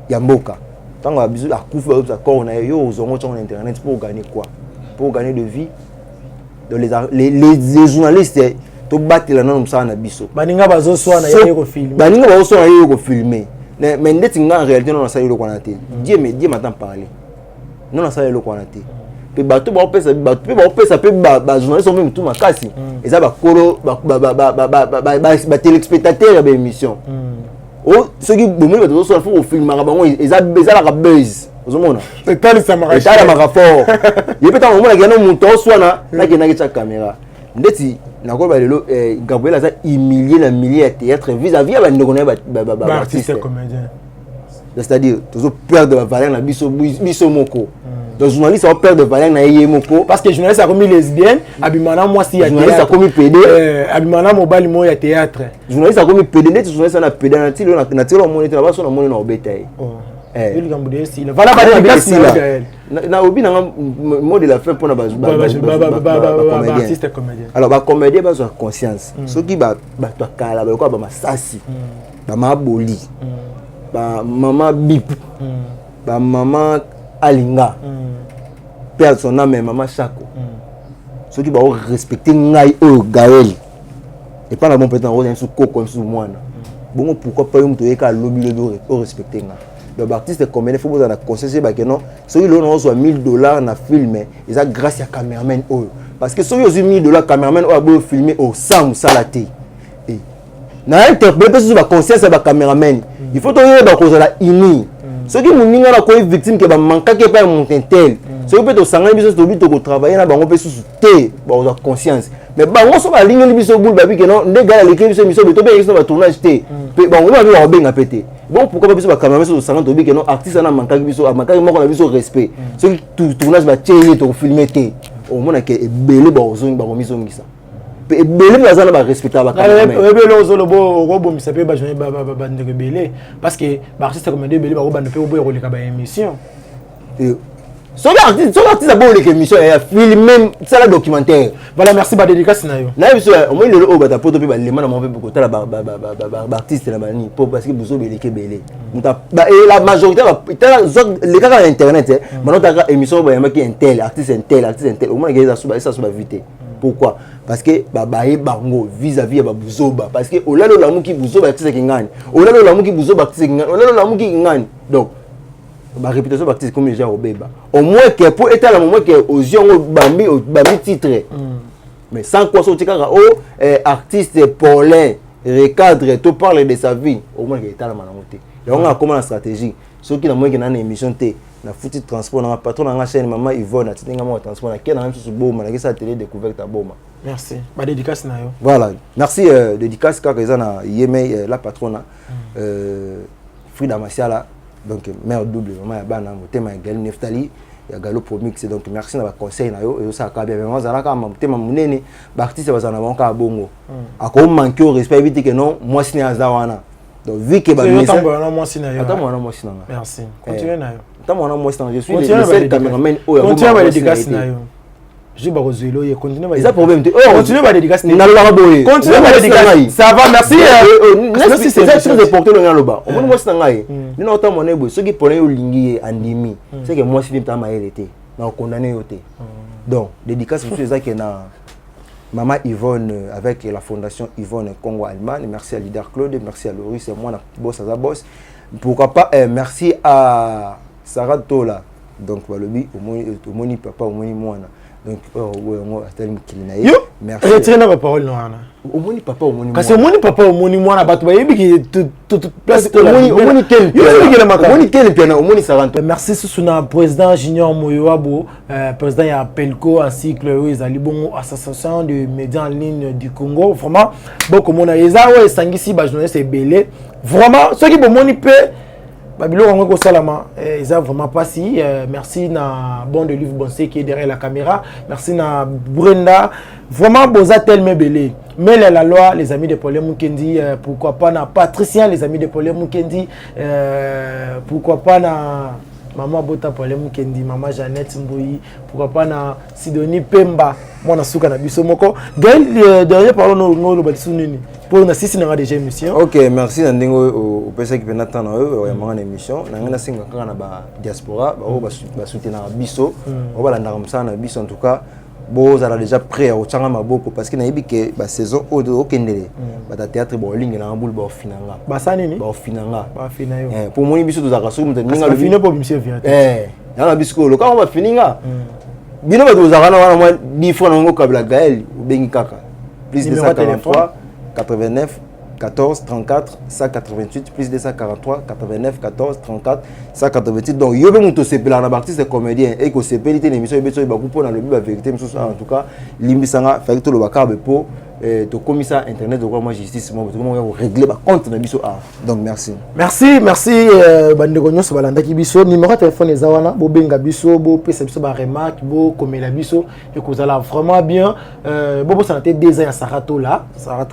Ya mboka. Tant que biso la kufi baobi sa corps na yo ozongo sur internet pour gagner quoi? Pour gagner de vie. Donc les journalistes to battre la non ça na biso baninga bazo soa na yeko filmer baninga bazo soa na yeko filmer mais ndeti nga en réalité non ça yelo ko na te Dieu m'entend parler non ça yelo ko na te pe bato ba opesa pe ba journalistes même tout makasi eza ba kolo ba téléspectateurs ya ba émission oh ceux qui bomeli bato soa faut filmer ba bango eza la buzz ozomona etali ça marche etali makafort yepe ta momona gano muntu oswana na ke cha caméra ndeti nako ba lelo Gabriel aza humilié na milieu de théâtre vis-à-vis ya bande connaît ba artiste comédien. C'est-à-dire toujours perdre la valeur na biso moko. Donc journaliste a perdre de valeur na yé moko parce que journaliste a commis lesbienne abimana moi si ya journaliste a commis PD abimana mobile mo ya théâtre journaliste a commis PD net journaliste na PD na tilo na tilo monite na baso na moni na obetaye. Il gamboude si la voilà ba dédicace na obi na mot de la fin pour na artiste comédien. Alors ba comédien ba sur conscience ceux qui ba kala ba ko ba masasi ba maboli ba maman bip ba maman alinga perd son âme maman Chako ceux qui ba respecter ngai o Gaël et pas la bon peut-être on sous coco sous moi bon pourquoi pas to eka lobby le respecter ngai. Donc l'artiste comédien faut besoin de conscience que non ceux qui l'ont soit $1000 na film ils a grâce à cameraman parce que ceux qui ont $1000 cameraman a beau filmer au sang salaté et na interpréter sur la conscience de cameraman il faut que ba cause la ini ceux qui moninga la ko victime que ba manka que pas monter tel ceux qui peut sangana biso to bito ko travailler na bango pe sous té ba conscience mais bango so ba ligne biso boule ba bi que non ndega la l'équipe biso biso to be biso ba tournage té pe bango ba bi ba benga pété. Bon, pourquoi pas la caméra sur le salon que non artiste na manqué biso a manqué moko na biso respect ceux qui tournage ba tchéné to filmer té au moins que belé ba ozongi ba miso ngisa pe belé ba zana ba respecter ba caméra belé ozolo bo robo mi sapé ba joné ba ndeke belé parce que ba artiste comme belé ba roba ne peut obo roleka ba émission so l'artiste a beau les émissions et filmer ça la documentaire. Voilà, merci ba dédicace na yo na biso au moins le o ba ta poto pe ba lema na mo pe ko tala ba artiste na bani parce que buzo beleke belé muta ba et la majorité les cas sur internet maintenant ta émission ba yama ki intel artiste au moins que ça soit vite. Pourquoi? Parce que ba bango vis-à-vis ba buzoba parce que olalo la muki buzoba artiste ki ngani olalo la muki buzoba artiste ki ngani olalo la muki ngani donc ma réputation baptiste comme déjà au beba au moins que pour être à moment que aux yeux bambi titre mais sans quoi sortir artiste Paulin recadre tout parle de sa vie au moins que est à la manamoté et on a comment la stratégie ceux qui n'a moins que dans émission t na foutu transport na patron na chaîne maman Yvonne atinga mo transport na kena même sur boma na sa télé découverte à boma. Merci ba dédicace na yo voilà merci dédicace ka na yeme la patronne Frida Masiala donc mère double maman ya bana motema Gal Neftali ya Galo Promix donc merci na ba conseil na yo et ça ka bien vraiment za ka motema munene ba artiste ba zana banka bongo ako manquer au respect vite que non moi sine azawana donc vu que ba message moi sine yo attends moi moi sine merci continue na yo attends moi moi sine je suis le seul cameraman continue ba dédicace na yo Je vais rezuelo et continuer. C'est ça problème. Continuez ma dédicace. Continuez ma dédicace. Ça va, merci. Merci, c'est très important dans le bas. On voit ça ngai. Nous n'entendons mon ébou. Ceux qui prennent au lingi andimi, c'est que moi si je t'ai été, on condamné au thé. Donc dédicace c'est ça que na Maman Yvonne avec la fondation Yvonne Congo Allemagne. Merci à Leader Claude, merci à Loris et moi na boss à boss. Pourquoi pas merci à Sarah Tola. Donc balobi au moni papa au moni moi. Donc merci. Retirez la parole non ana. Au moni papa au moni. Parce que moni papa au moni moi na bato ba yebi ki toute place au moni quel piano au moni Sarah. Merci sous président Junior Moyoabo, président ya Pelco ainsi que le Zalibongo association de médias en ligne du Congo. Vraiment beaucoup mona ezao et sangisi ba journaliste c'est belé. Vraiment ceux qui bon moni pe Babilo Rango Salama, ils ont vraiment pas si. Merci na Bon de Livre Bonsé qui est derrière la caméra. Merci na Brenda. Vraiment, Boza tellement belé. Mais la loi, les amis de Paul Mukendi, pourquoi pas na Patricia, les amis de Paul Mukendi, pourquoi pas na Maman Bota Paul Mukendi, Maman Jeannette Mboui, pourquoi pas na Sidonie Pemba, moi na Souka na Bisomoko. Derrière, parlons de Batsounini. Pour nous assister à déjà émission. Ok, merci Nandingo au PC qui peut attendre eux vraiment une émission. Nangana singa kana ba diaspora, ba soutenir biso, on va la ça na biso en tout cas. Bon, ça a déjà prêt au tchanga maboko parce que na yebi que ba saison au kendele. Ba théâtre bo lingi na boule ba finanga. Ba ça nini? Ba finanga. Ba finayo. Pour moi biso to zaka soum ninga le finir pour monsieur vient. Na bisko le quand on va fininga. Bino ba to zaka na wana moi 10 francs ngo kabla Gaël ou bengi kaka. Plus de 143 89 14 34 188 plus 243 89 14 34 188. Donc yobe muto sepela na artiste comédien et que sepeli te émission beto ba coupo na le but la vérité en tout cas limbisanga fait tout le bakarbe po to commissaire internet de moi justice moi comment régler ba compte na biso a. Donc merci bandeko nyonso balanda ki biso numéro de téléphone ezawana bo benga biso bo pesa biso ba remarque bo komela biso et que ça la vraiment bien bo ça na te 2 ans ya Sarato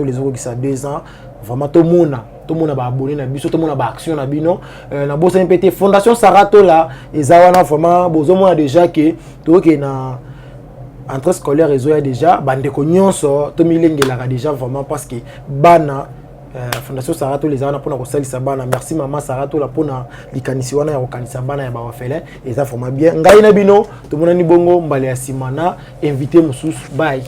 les autres qui ça 2 ans vraiment tout le monde ba abonné na biso tout le monde ba action na bino na bossa MPT fondation Sarato là ezawana vraiment bozo mona déjà que to ke na entrée scolaire ezoya déjà bandeko nyonso to milengelaka déjà vraiment parce que bana fondation Sarato les ana pona ko salisa bana merci maman Sarato la pona likanisi wana ya kokanisa bana ya bawafele et ça vraiment bien ngai na bino to mona ni bongo mbale ya simana invité mususu bye.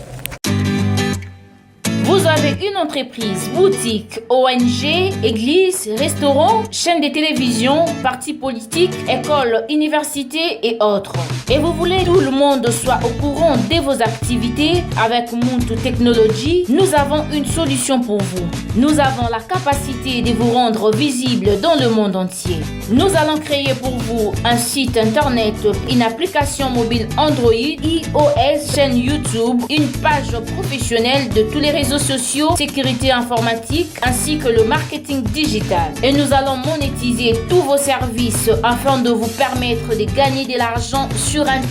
Vous avez une entreprise, boutique, ONG, église, restaurant, chaîne de télévision, parti politique, école, université et autres. Et vous voulez que tout le monde soit au courant de vos activités avec Muntu Technology, nous avons une solution pour vous. Nous avons la capacité de vous rendre visible dans le monde entier. Nous allons créer pour vous un site internet, une application mobile Android, iOS, chaîne YouTube, une page professionnelle de tous les réseaux sociaux, sécurité informatique ainsi que le marketing digital. Et nous allons monétiser tous vos services afin de vous permettre de gagner de l'argent sur Internet.